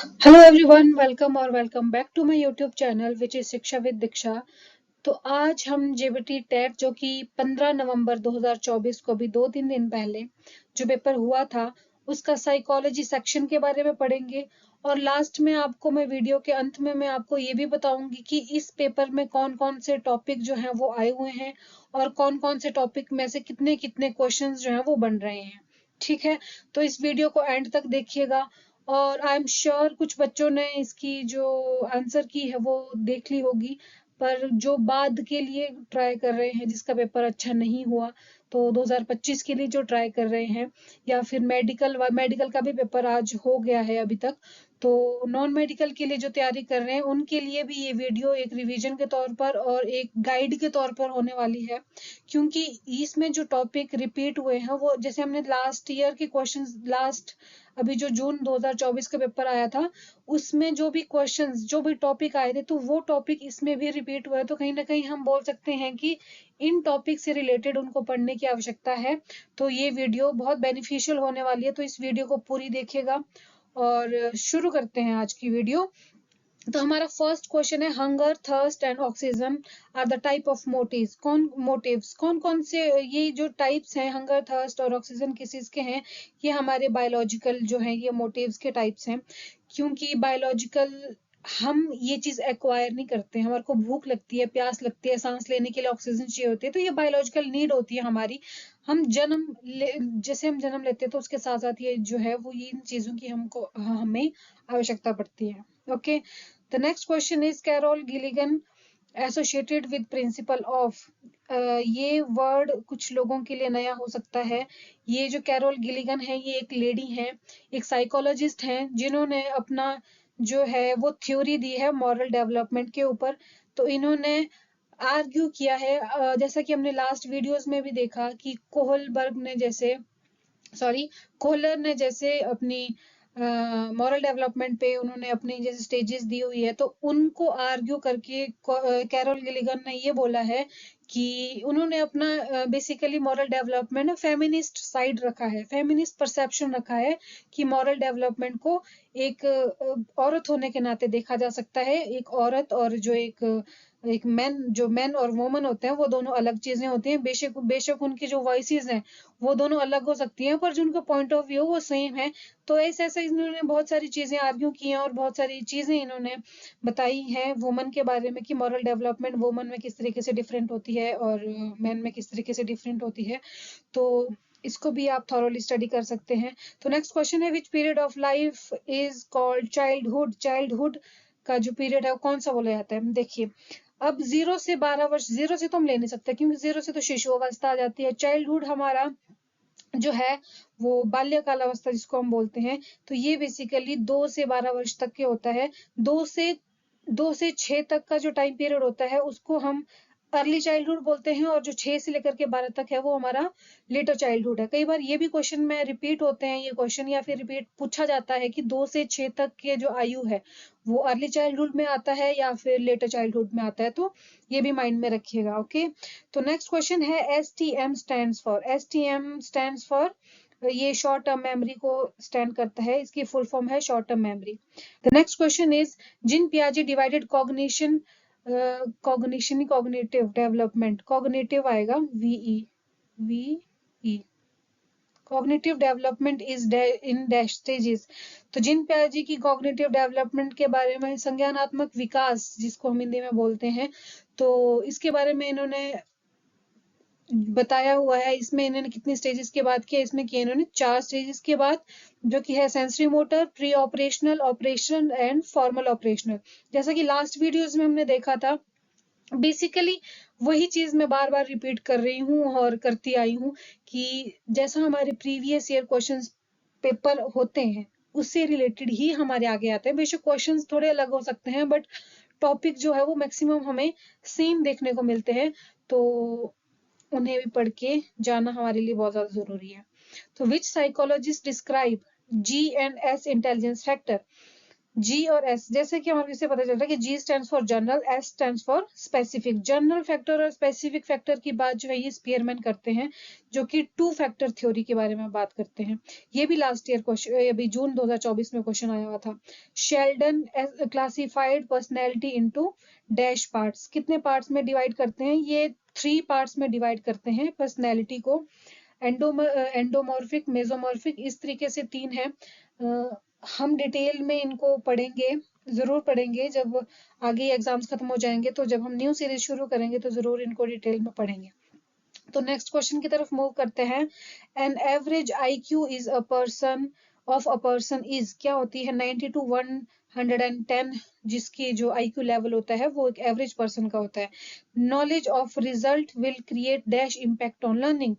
Hello everyone, welcome और welcome back to my YouTube channel which is Shiksha with Diksha. तो आज हम जेबीटी टेट जो कि 15 नवंबर 2024 को भी 2-3 दिन पहले जो पेपर हुआ था उसका साइकोलॉजी सेक्शन के बारे में पढ़ेंगे। और लास्ट में आपको मैं वीडियो के अंत में मैं आपको ये भी बताऊंगी कि इस पेपर में कौन कौन से टॉपिक जो हैं वो आए हुए हैं और कौन कौन से टॉपिक में से कितने कितने क्वेश्चंस जो हैं वो बन रहे हैं। ठीक है, तो इस वीडियो को एंड तक देखिएगा। और आई एम श्योर कुछ बच्चों ने इसकी जो आंसर की है वो देख ली होगी, पर जो बाद के लिए ट्राई कर रहे हैं जिसका पेपर अच्छा नहीं हुआ, तो 2025 के लिए जो ट्राई कर रहे हैं, या फिर मेडिकल का भी पेपर आज हो गया है अभी तक, तो नॉन मेडिकल के लिए जो तैयारी कर रहे हैं उनके लिए भी ये वीडियो एक रिवीजन के तौर पर और एक गाइड के तौर पर होने वाली है। क्योंकि इसमें जो टॉपिक रिपीट हुए हैं वो जैसे हमने लास्ट ईयर के क्वेश्चंस, लास्ट अभी जो जून 2024 का पेपर आया था उसमें जो भी क्वेश्चंस जो भी टॉपिक आए थे तो वो टॉपिक इसमें भी रिपीट हुआ है, तो कहीं ना कहीं हम बोल सकते हैं कि इन टॉपिक से रिलेटेड उनको पढ़ने की आवश्यकता है। तो ये वीडियो बहुत बेनिफिशियल होने वाली है, तो इस वीडियो को पूरी देखिएगा। और शुरू करते हैं आज की वीडियो। तो हमारा फर्स्ट क्वेश्चन है, hunger thirst and oxygen are the type of motives कौन कौन से ये जो टाइप्स हैं हंगर थर्स्ट और ऑक्सीजन किस चीज के हैं। ये हमारे बायोलॉजिकल जो हैं ये मोटिव्स के टाइप्स हैं। क्योंकि बायोलॉजिकल हम ये चीज एक्वायर नहीं करते हैं, हमारे को भूख लगती है, प्यास लगती है, सांस लेने के लिए ऑक्सीजन चाहिए होती है, तो ये बायोलॉजिकल नीड होती है हमारी। जैसे हम जन्म लेते हैं तो उसके साथ साथ ये जो है वो इन चीजों की हमें आवश्यकता पड़ती है। Okay, the next question is Carol Gilligan associated with principle of. ये वर्ड कुछ लोगों के लिए नया हो सकता है। ये जो कैरोल गिलिगन है ये एक लेडी हैं, एक साइकोलॉजिस्ट हैं जिन्होंने अपना जो है वो थ्योरी दी है मॉरल डेवलपमेंट के ऊपर। तो इन्होंने आर्ग्यू किया है, जैसा कि हमने लास्ट वीडियोस में भी देखा कि कोहलर ने जैसे अपनी मॉरल डेवलपमेंट पे उन्होंने अपनी जैसे स्टेजेस दी हुई है, तो उनको आर्ग्यू करके कैरोल गिलिगन ने ये बोला है कि उन्होंने अपना basically moral development feminist side रखा है, फेमिनिस्ट परसेप्शन रखा है कि मॉरल डेवलपमेंट को एक औरत होने के नाते देखा जा सकता है। एक औरत और जो एक मैन और वुमन होते हैं वो दोनों अलग चीजें होती हैं। बेशक बेशक उनकी जो वॉइसेस हैं वो दोनों अलग हो सकती हैं, पर जो उनका पॉइंट ऑफ व्यू वो सेम है। तो ऐसे ऐसे इन्होंने बहुत सारी चीजें आर्ग्यू की हैं और बहुत सारी चीजें इन्होंने बताई हैं वुमन के बारे में कि मॉरल डेवलपमेंट वुमन में किस तरीके से डिफरेंट होती है और मैन में किस तरीके से डिफरेंट होती है। तो इसको भी आप थॉरोली स्टडी कर सकते हैं। तो नेक्स्ट क्वेश्चन है, which period of life is called childhood. Childhood का जो पीरियड है वो कौन सा बोला जाता है। देखिए, अब 0 से 12 वर्ष, 0 से तो हम ले नहीं सकते क्योंकि 0 से तो शिशु अवस्था आ जाती है। चाइल्डहुड हमारा जो है वो बाल्यकाल अवस्था जिसको हम बोलते हैं, तो ये बेसिकली 2 से 12 वर्ष तक के होता है। दो से 2 से 6 तक का जो टाइम पीरियड होता है उसको हम अर्ली चाइल्डहुड बोलते हैं, और जो 6 से लेकर के 12 तक है वो हमारा लेटर चाइल्डहुड है। कई बार ये भी क्वेश्चन में रिपीट होते हैं ये क्वेश्चन, या फिर रिपीट पूछा जाता है कि 2 से 6 तक के जो आयु है वो अर्ली चाइल्डहुड में आता है या फिर लेटर चाइल्डहुड में आता है, तो ये भी माइंड में रखिएगा। ओके, तो नेक्स्ट क्वेश्चन है, S T M stands for, ये शॉर्ट टर्म मेमोरी को स्टैंड करता है, इसकी फुल फॉर्म है short term memory. The next question is, Jean पियाजे डिवाइडेड कॉग्निशन, कॉग्निशन ही कॉग्निटिव डेवलपमेंट, कॉग्निटिव आएगा V E, cognitive development is in dash stages. तो जिन पियाजे की कॉग्निटिव डेवलपमेंट के बारे में, संज्ञानात्मक विकास जिसको हम हिंदी में बोलते हैं, तो इसके बारे में इन्होंने बताया हुआ है। इसमें इन्होंने कितनी स्टेजेस के बाद किया, इसमें किया इन्होंने 4 स्टेजेस के बाद, जो कि है sensory motor, pre operational, operation and formal operational. जैसा कि लास्ट वीडियोस में हमने देखा था, बेसिकली वही चीज मैं बार बार रिपीट कर रही हूँ और करती आई हूँ कि जैसा हमारे प्रीवियस ईयर क्वेश्चंस पेपर होते हैं उससे रिलेटेड ही हमारे आगे आते हैं। बेशक क्वेश्चंस थोड़े अलग हो सकते हैं बट टॉपिक जो है वो मैक्सिमम हमें सेम देखने को मिलते हैं, तो उन्हें भी पढ़ के जाना हमारे लिए बहुत ज्यादा जरूरी है। तो which psychologist describe G and S intelligence factor. G और एस, जैसे कि हमारे इससे पता चल रहा है कि जी stands for general, S stands for specific. General factor और स्पेसिफिक फैक्टर की बात जो है ये स्पीयरमैन करते हैं, जो कि टू फैक्टर थ्योरी के बारे में बात करते हैं। ये भी लास्ट ईयर क्वेश्चन, अभी जून 2024 में क्वेश्चन आया हुआ था। Sheldon classified personality into dash parts. कितने पार्ट्स में डिवाइड करते हैं? ये 3 पार्ट्स में डिवाइड करते हैं पर्सनैलिटी को। एंडोमॉर्फिक, मेसोमॉर्फिक, इस तरीके से 3 है। हम डिटेल में इनको पढ़ेंगे, जरूर पढ़ेंगे जब आगे एग्जाम्स खत्म हो जाएंगे, तो जब हम न्यू सीरीज शुरू करेंगे तो जरूर इनको डिटेल में पढ़ेंगे। तो नेक्स्ट क्वेश्चन की तरफ मूव करते हैं। An average IQ is a person of a person is, क्या होती है? 90 to 110, जिसकी जो IQ लेवल होता है वो एक एवरेज पर्सन का होता है। Knowledge of result will create dash impact on learning.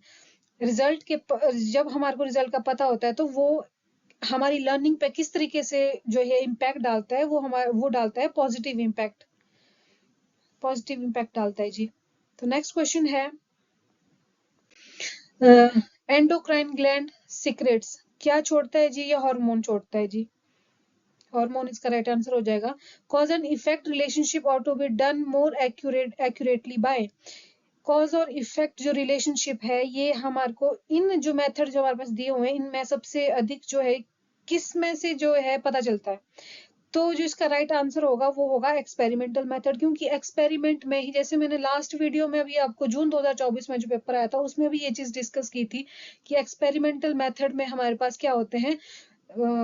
Result के जब हमारे को रिजल्ट का पता होता है तो वो हमारी लर्निंग पे किस तरीके से जो है इम्पैक्ट डालता है, वो डालता है पॉजिटिव इम्पैक्ट, पॉजिटिव इम्पैक्ट डालता है जी। तो नेक्स्ट क्वेश्चन है, एंडोक्राइन ग्लैंड सीक्रेट्स क्या छोड़ता है जी? या हार्मोन छोड़ता है जी? हार्मोन इसका राइट आंसर हो जाएगा। Cause and effect relationship ought to be done more accurately by. Cause और इफेक्ट जो रिलेशनशिप है ये हमारे को इन जो मेथड जो हमारे पास दिए हुए हैं इनमें सबसे अधिक जो है किस में से जो है पता चलता है? तो जो इसका राइट आंसर होगा वो होगा एक्सपेरिमेंटल मेथड, क्योंकि एक्सपेरिमेंट में ही, जैसे मैंने लास्ट वीडियो में अभी आपको जून 2024 में जो पेपर आया था उसमें भी ये चीज डिस्कस की थी कि एक्सपेरिमेंटल मेथड में हमारे पास क्या होते हैं,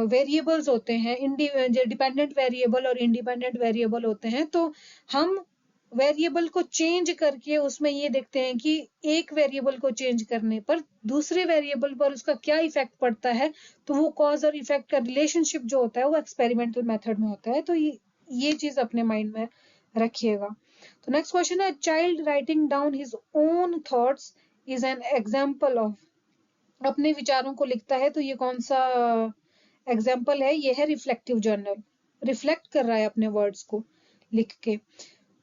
वेरिएबल्स होते हैं, डिपेंडेंट वेरिएबल और इंडिपेंडेंट वेरिएबल होते हैं। तो हम वेरिएबल को चेंज करके उसमें ये देखते हैं कि एक वेरिएबल को चेंज करने पर दूसरे वेरिएबल पर उसका क्या इफेक्ट पड़ता है। तो वो कॉज और इफेक्ट का रिलेशनशिप जो होता है वो एक्सपेरिमेंटल मेथड में होता है। तो ये चीज अपने माइंड में रखिएगा। तो नेक्स्ट क्वेश्चन है, child writing down his own thoughts is an example of. अपने विचारों को लिखता है तो ये कौन सा एग्जाम्पल है? ये है रिफ्लेक्टिव जर्नल। रिफ्लेक्ट कर रहा है अपने वर्ड्स को लिख के।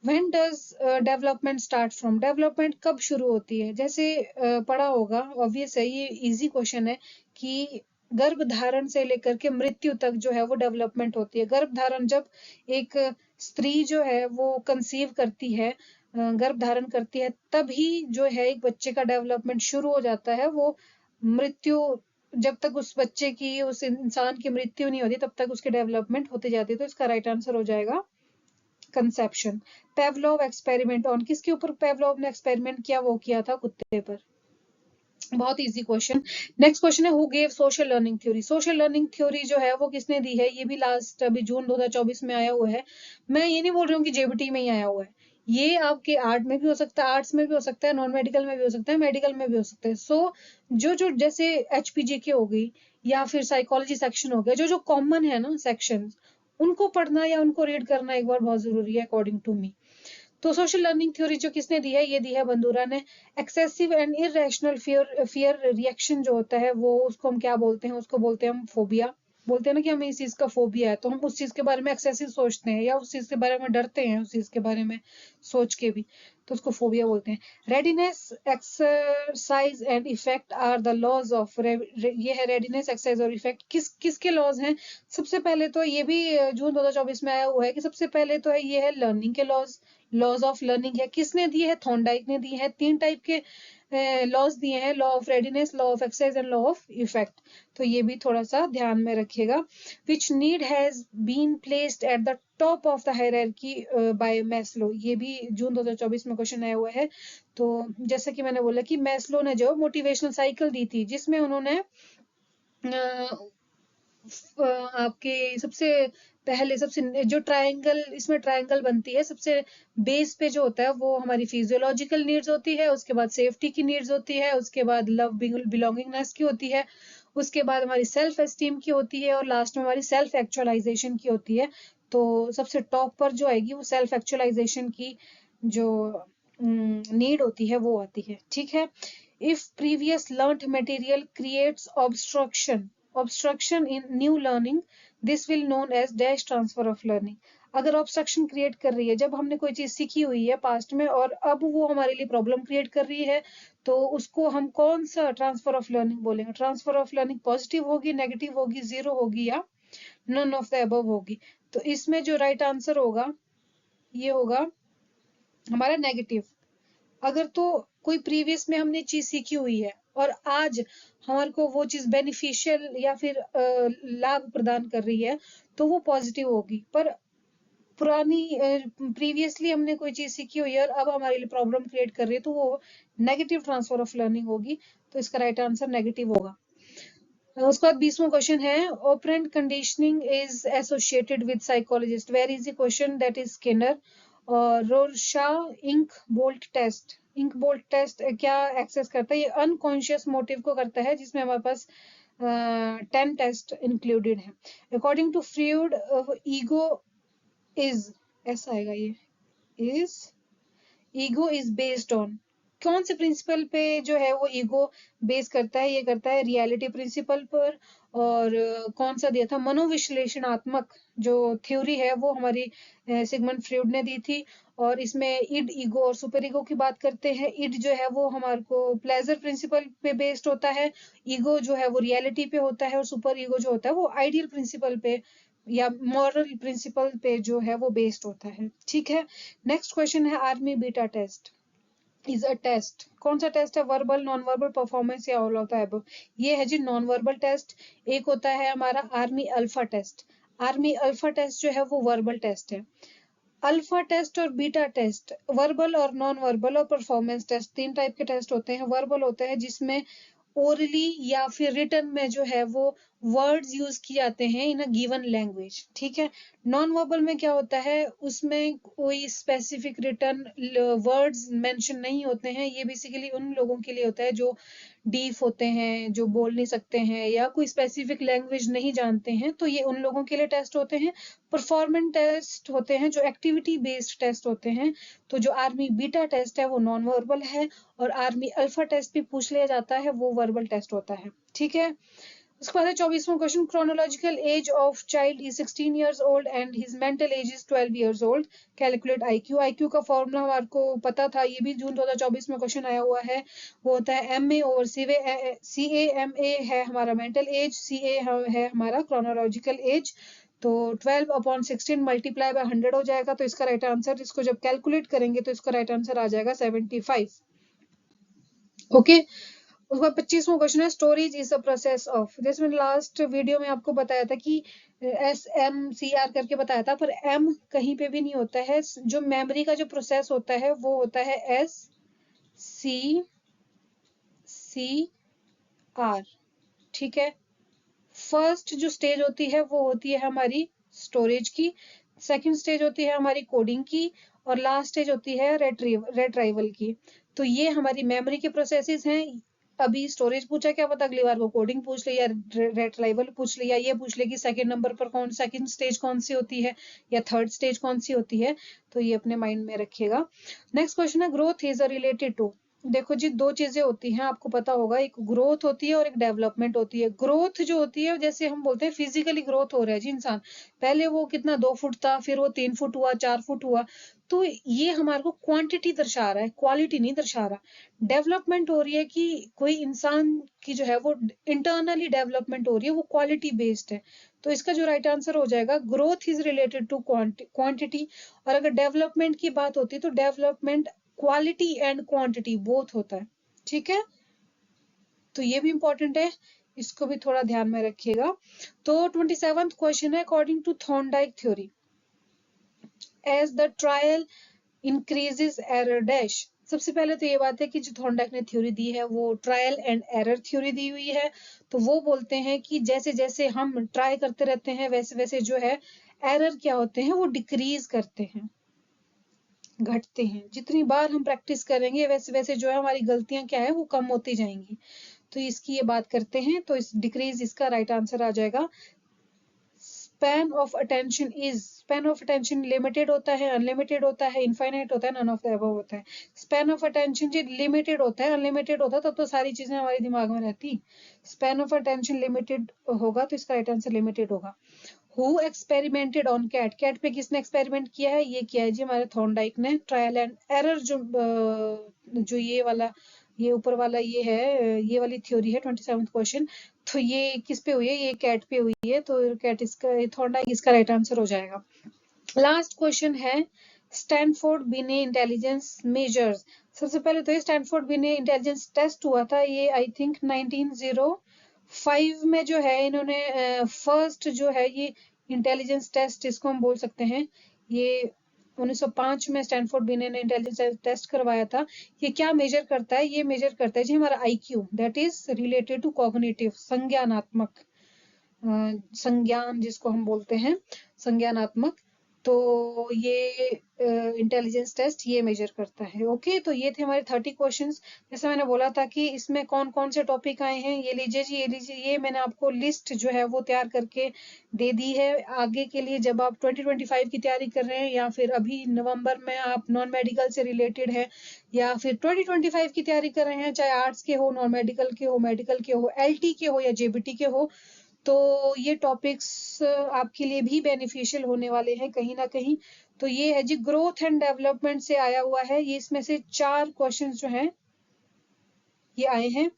When does development start from? Development कब शुरू होती है? जैसे पढ़ा होगा, ऑब्वियस है, ये इजी क्वेश्चन है कि गर्भ धारण से लेकर के मृत्यु तक जो है वो डेवलपमेंट होती है। गर्भ धारण, जब एक स्त्री जो है वो कंसीव करती है, गर्भ धारण करती है, तभी जो है एक बच्चे का डेवलपमेंट शुरू हो जाता है। वो मृत्यु, जब तक उस बच्चे की, उस इंसान की मृत्यु नहीं होती तब तक उसकी डेवलपमेंट होती जाती है। तो इसका राइट आंसर हो जाएगा कंसेप्शन। पेवलोव एक्सपेरिमेंट ऑन, किसके ऊपर पेवलोव ने एक्सपेरिमेंट किया? वो किया था कुत्ते पर। बहुत इजी क्वेश्चन। नेक्स्ट क्वेश्चन है, who gave social learning theory? Social learning theory जो है वो किसने दी है? ये भी लास्ट अभी जून 2024 में आया हुआ है। मैं ये नहीं बोल रही हूँ कि जेबीटी में ही आया हुआ है, ये आपके आर्ट में भी हो सकता है, आर्ट्स में भी हो सकता है, नॉन मेडिकल में भी हो सकता है, मेडिकल में भी हो सकता है। सो जो जो जैसे HPGK हो गई या फिर साइकोलॉजी सेक्शन हो गया, जो जो कॉमन है ना सेक्शन, उनको पढ़ना या उनको रीड करना एक बार बहुत जरूरी है अकॉर्डिंग टू मी। तो सोशल लर्निंग थ्योरी जो किसने दी है? ये दी है बंदूरा ने। Excessive and irrational fear reaction जो होता है वो, उसको हम क्या बोलते हैं? उसको बोलते हैं हम फोबिया। बोलते हैं ना कि हमें इस चीज का फोबिया है, तो हम उस चीज के बारे में एक्सेसिव सोचते हैं या उस चीज के बारे में डरते हैं, उस चीज के बारे में सोच के भी, तो उसको फोबिया बोलते हैं। Readiness, exercise and effect are the laws of, ये है रेडीनेस, एक्सरसाइज और इफेक्ट किसके लॉज हैं? सबसे पहले तो ये भी जून 2024 में आया हुआ है कि सबसे पहले तो है ये है लर्निंग के लॉज। लॉज ऑफ लर्निंग है, किसने दिए है? थॉर्नडाइक ने दिए हैं। 3 टाइप के लॉज दिए हैं, law of readiness, law of exercise and law of effect. तो ये भी थोड़ा सा ध्यान में रखिएगा। Which need has been placed at the top of the hierarchy by Maslow, ये भी जून 2024 में क्वेश्चन आया हुआ है। तो जैसा कि मैंने बोला कि मैस्लो ने जो मोटिवेशनल साइकिल दी थी, जिसमें उन्होंने आपके सबसे पहले, सबसे जो ट्रायंगल, इसमें ट्रायंगल बनती है, सबसे बेस पे जो होता है वो हमारी फिजियोलॉजिकल नीड्स होती है, उसके बाद सेफ्टी की नीड्स होती है, उसके बाद लव बिलोंगिंगनेस की होती है, उसके बाद हमारी सेल्फ एस्टीम की होती है, और लास्ट में हमारी सेल्फ एक्चुअलाइजेशन की होती है। तो सबसे टॉप पर जो आएगी वो सेल्फ एक्चुअलाइजेशन की जो नीड होती है वो आती है। ठीक है। If previous learned material creates obstruction in new learning, this will known as dash transfer of learning। अगर ऑब्स्ट्रक्शन क्रिएट कर रही है, जब हमने कोई चीज सीखी हुई है पास्ट में और अब वो हमारे लिए प्रॉब्लम क्रिएट कर रही है, तो उसको हम कौन सा ट्रांसफर ऑफ लर्निंग बोलेंगे? ट्रांसफर ऑफ लर्निंग पॉजिटिव होगी, नेगेटिव होगी, जीरो होगी या नन ऑफ द अबव होगी। तो इसमें जो राइट आंसर होगा ये होगा हमारा नेगेटिव। अगर तो कोई प्रीवियस में हमने चीज सीखी हुई है और आज हमारे को वो चीज बेनिफिशियल या फिर लाभ प्रदान कर रही है तो वो पॉजिटिव होगी। पर पुरानी प्रीवियसली हमने कोई चीज सीखी हुई है और अब हमारे लिए प्रॉब्लम क्रिएट कर रही है तो वो नेगेटिव ट्रांसफर ऑफ लर्निंग होगी। तो इसका राइट आंसर नेगेटिव होगा। उसके बाद 20वां क्वेश्चन है operant conditioning is associated with psychologist. Where is the question that is Skinner और Rorschach ink blot test. Ink blot test क्या एक्सेस करता है? ये अनकॉन्शियस मोटिव को करता है जिसमें हमारे पास 10 टेस्ट इंक्लूडेड है। According to Freud ego is, ऐसा आएगा ये, is ego is based on, कौन से प्रिंसिपल पे जो है वो ईगो बेस करता है? ये करता है रियलिटी प्रिंसिपल पर। और कौन सा दिया था? मनोविश्लेषणात्मक जो थ्योरी है वो हमारी सिगमंड फ्रॉइड ने दी थी। और इसमें इड, ईगो और सुपर ईगो की बात करते हैं। इड जो है वो हमारे को प्लेजर प्रिंसिपल पे बेस्ड होता है, ईगो जो है वो रियलिटी पे होता है और सुपर ईगो जो होता है वो आइडियल प्रिंसिपल पे या मॉरल प्रिंसिपल पे जो है वो बेस्ड होता है। ठीक है। नेक्स्ट क्वेश्चन है army beta test is a test. कौन सा टेस्ट है? वर्बल, नॉन वर्बल, परफॉर्मेंस या ऑल ऑफ द अबव? ये है जी नॉन वर्बल टेस्ट। एक होता है हमारा army alpha test. Army alpha test जो है वो वर्बल टेस्ट है। अल्फा टेस्ट और बीटा टेस्ट, वर्बल और नॉन वर्बल और परफॉर्मेंस टेस्ट, तीन टाइप के टेस्ट होते हैं। वर्बल होता है जिसमें ओरली या फिर रिटन में जो है वो वर्ड्स यूज किए जाते हैं इन अ गिवन लैंग्वेज। ठीक है। नॉन वर्बल में क्या होता है? उसमें कोई स्पेसिफिक रिटन वर्ड्स मेंशन नहीं होते हैं। ये बेसिकली उन लोगों के लिए होता है जो डीफ होते हैं, जो बोल नहीं सकते हैं या कोई स्पेसिफिक लैंग्वेज नहीं जानते हैं, तो ये उन लोगों के लिए टेस्ट होते हैं। परफॉर्मेंस टेस्ट होते हैं जो एक्टिविटी बेस्ड टेस्ट होते हैं। तो जो आर्मी बीटा टेस्ट है वो नॉन वर्बल है और आर्मी अल्फा टेस्ट भी पूछ लिया जाता है, वो वर्बल टेस्ट होता है। ठीक है। उसके बाद है 24वां question, chronological age of child is 16 years old and his mental age is 12 years old, calculate IQ. IQ का फॉर्मूला हमारे को पता था, ये भी जून 2024 में क्वेश्चन आया हुआ है। वो होता है MA over C A. M A है हमारा मेंटल एज, सी ए है हमारा क्रोनोलॉजिकल एज। तो 12/16 मल्टीप्लाई बाय 100 हो जाएगा। तो इसका राइट आंसर, इसको जब कैलकुलेट करेंगे तो इसका राइट आंसर आ जाएगा 75। ओके। उसका 25वां क्वेश्चन है storage is a process of. जैसे मैंने लास्ट वीडियो में आपको बताया था कि SMCR करके बताया था, पर M कहीं पे भी नहीं होता है। जो मेमोरी का जो प्रोसेस होता है वो होता है SCCR। ठीक है। फर्स्ट जो स्टेज होती है वो होती है हमारी स्टोरेज की, सेकंड स्टेज होती है हमारी कोडिंग की और लास्ट स्टेज होती है रेट्राइवल की। तो ये हमारी मेमोरी के प्रोसेसेस हैं। अभी स्टोरेज पूछा, क्या पता अगली बार वो कोडिंग पूछ ले या रेट्राइवल पूछ ले या ये पूछ ले कि सेकंड नंबर पर सेकंड स्टेज कौन सी होती है या थर्ड स्टेज कौन सी होती है। तो ये अपने माइंड में रखिएगा। नेक्स्ट क्वेश्चन है ग्रोथ इज रिलेटेड टू। देखो जी, दो चीजें होती हैं, आपको पता होगा, एक ग्रोथ होती है और एक डेवलपमेंट होती है। ग्रोथ जो होती है, जैसे हम बोलते हैं फिजिकली ग्रोथ हो रहा है जी इंसान, पहले वो कितना 2 फुट था, फिर वो 3 फुट हुआ, 4 फुट हुआ, तो ये हमारे को क्वांटिटी दर्शा रहा है, क्वालिटी नहीं दर्शा रहा। डेवलपमेंट हो रही है कि कोई इंसान की जो है वो इंटरनली डेवलपमेंट हो रही है, वो क्वालिटी बेस्ड है। तो इसका जो राइट आंसर हो जाएगा growth is related to quantity. और अगर डेवलपमेंट की बात होती है तो development quality and quantity both होता है। ठीक है। तो ये भी इंपॉर्टेंट है, इसको भी थोड़ा ध्यान में रखिएगा। तो 27वां क्वेश्चन है according to Thorndike theory as the trial increases error dash. सबसे पहले तो ये बात है कि जो थॉर्नडाइक ने थ्योरी दी है वो ट्रायल एंड एरर थ्योरी दी हुई है। तो वो बोलते हैं कि जैसे जैसे हम ट्राई करते रहते हैं वैसे वैसे जो है एरर क्या होते हैं वो डिक्रीज करते हैं, घटते हैं। जितनी बार हम प्रैक्टिस करेंगे वैसे वैसे जो है हमारी गलतियां क्या है वो कम होती जाएंगी। तो इसकी ये बात करते हैं, तो इस डिक्रीज, इसका राइट आंसर आ जाएगा span of attention is. Span of attention limited होता है, अनलिमिटेड होता है, इनफाइनाइट होता है, नन ऑफ द अबव होता है। स्पैन ऑफ अटेंशन जी लिमिटेड होता है, अनलिमिटेड होता तब तो सारी चीजें हमारे दिमाग में रहती। स्पैन ऑफ अटेंशन लिमिटेड होगा तो इसका राइट आंसर लिमिटेड होगा। Who experimented on cat. Cat पे किसने एक्सपेरिमेंट किया है? ये किया है जी हमारे थॉर्नडाइक ने। ट्रायल एंड एरर जो ये वाला ये ऊपर वाला ये है, ये वाली थ्योरी है 27th क्वेश्चन। तो ये किस पे हुई है? ये कैट पे हुई है, तो कैट इसका, थॉर्नडाइक इसका राइट आंसर हो जाएगा। लास्ट क्वेश्चन है स्टैनफोर्ड बिने इंटेलिजेंस मेजर्स। सबसे पहले तो ये स्टैनफोर्ड बिने इंटेलिजेंस टेस्ट हुआ था, ये आई थिंक 1905 में जो है इन्होंने फर्स्ट जो है ये इंटेलिजेंस टेस्ट इसको हम बोल सकते हैं, ये 1905 में स्टैनफोर्ड बिने ने इंटेलिजेंस टेस्ट करवाया था। ये क्या मेजर करता है? ये मेजर करता है जी हमारा IQ, that is related to cognitive, संज्ञानात्मक, संज्ञान जिसको हम बोलते हैं, संज्ञानात्मक। तो ये इंटेलिजेंस टेस्ट ये मेजर करता है। ओके, तो ये थे हमारे 30 क्वेश्चंस। जैसे मैंने बोला था कि इसमें कौन कौन से टॉपिक आए हैं, ये लीजिए जी, ये लीजिए, ये मैंने आपको लिस्ट जो है वो तैयार करके दे दी है। आगे के लिए जब आप 2025 की तैयारी कर रहे हैं, या फिर अभी नवंबर में आप नॉन मेडिकल से रिलेटेड है, या फिर 2025 की तैयारी कर रहे हैं, चाहे आर्ट्स के हो, नॉन मेडिकल के हो, मेडिकल के हो, एलटी के हो या जेबीटी के हो, तो ये टॉपिक्स आपके लिए भी बेनिफिशियल होने वाले हैं कहीं ना कहीं। तो ये है जी ग्रोथ एंड डेवलपमेंट से आया हुआ है, ये इसमें से 4 क्वेश्चंस जो हैं ये आए हैं।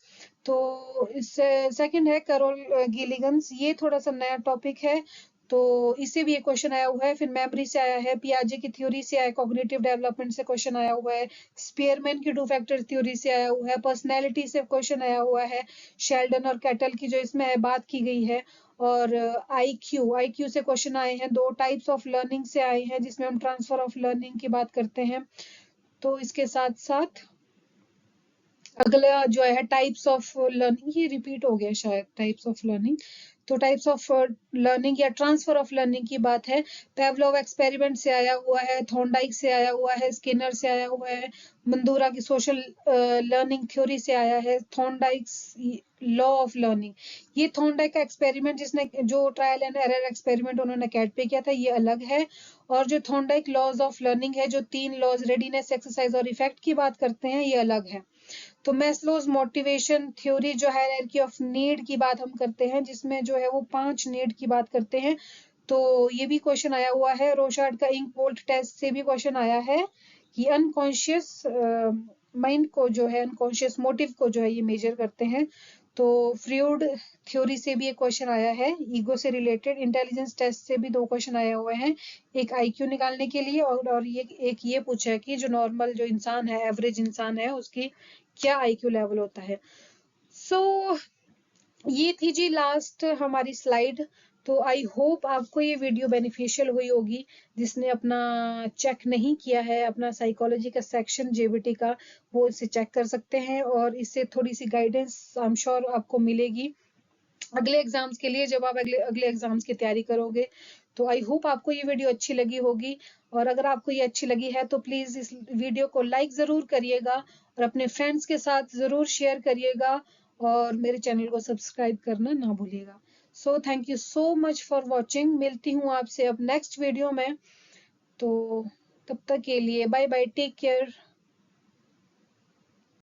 तो इस सेकंड है करोल गिलिगन्स, ये थोड़ा सा नया टॉपिक है, तो इससे भी एक क्वेश्चन आया हुआ है। फिर मेमोरी से आया है, पियाजे की थ्योरी से आया, कॉग्निटिव डेवलपमेंट से क्वेश्चन आया हुआ है, स्पीयरमैन की 2 फैक्टर थ्योरी से आया हुआ है, पर्सनैलिटी से क्वेश्चन आया हुआ है, शेल्डन और कैटल की जो इसमें बात की गई है, और आईक्यू से क्वेश्चन आए हैं। 2 टाइप्स ऑफ लर्निंग से आए हैं, जिसमें हम ट्रांसफर ऑफ लर्निंग की बात करते हैं। तो इसके साथ साथ अगला जो है टाइप्स ऑफ लर्निंग, ये रिपीट हो गया शायद, टाइप्स ऑफ लर्निंग। तो टाइप्स ऑफ लर्निंग या ट्रांसफर ऑफ लर्निंग की बात है। पेवलोव एक्सपेरिमेंट से आया हुआ है, थॉर्नडाइक से आया हुआ है, स्किनर से आया हुआ है, मंदूरा की सोशल लर्निंग थ्योरी से आया है, थॉर्नडाइक्स लॉ ऑफ लर्निंग। ये थॉर्नडाइक का एक्सपेरिमेंट, जिसने जो ट्रायल एंड एरर एक्सपेरिमेंट उन्होंने कैट पे किया था, ये अलग है। और जो थॉर्नडाइक लॉज ऑफ लर्निंग है, जो 3 लॉज रेडीनेस, एक्सरसाइज और इफेक्ट की बात करते हैं, ये अलग है। तो मैस्लोज मोटिवेशन थ्योरी जो हायरार्की ऑफ नीड की बात हम करते हैं, जिसमें जो है वो 5 नीड की बात करते हैं, तो ये भी क्वेश्चन आया हुआ है। रोशार्ड का इंक वोल्ट टेस्ट से भी क्वेश्चन आया है कि अनकॉन्शियस माइंड को जो है, अनकॉन्शियस मोटिव को जो है ये मेजर करते हैं। तो फ्रूड थ्योरी से भी एक क्वेश्चन आया है, ईगो से रिलेटेड। इंटेलिजेंस टेस्ट से भी 2 क्वेश्चन आए हुए हैं, एक आईक्यू निकालने के लिए, और ये एक ये पूछा है कि जो नॉर्मल जो इंसान है, एवरेज इंसान है, उसकी क्या आईक्यू लेवल होता है। सो ये थी जी लास्ट हमारी स्लाइड। तो आई होप आपको ये वीडियो बेनिफिशियल हुई होगी। जिसने अपना चेक नहीं किया है, अपना साइकोलॉजी का सेक्शन जेबीटी का, वो इसे चेक कर सकते हैं, और इससे थोड़ी सी गाइडेंस आई एम श्योर आपको मिलेगी अगले एग्जाम्स के लिए, जब आप अगले अगले एग्जाम्स की तैयारी करोगे। तो आई होप आपको ये वीडियो अच्छी लगी होगी, और अगर आपको ये अच्छी लगी है तो प्लीज़ इस वीडियो को लाइक ज़रूर करिएगा, और अपने फ्रेंड्स के साथ ज़रूर शेयर करिएगा, और मेरे चैनल को सब्सक्राइब करना ना भूलिएगा। So thank you so much for watching. मिलती हूँ आपसे अब नेक्स्ट वीडियो में, तो तब तक के लिए बाय बाय, टेक केयर।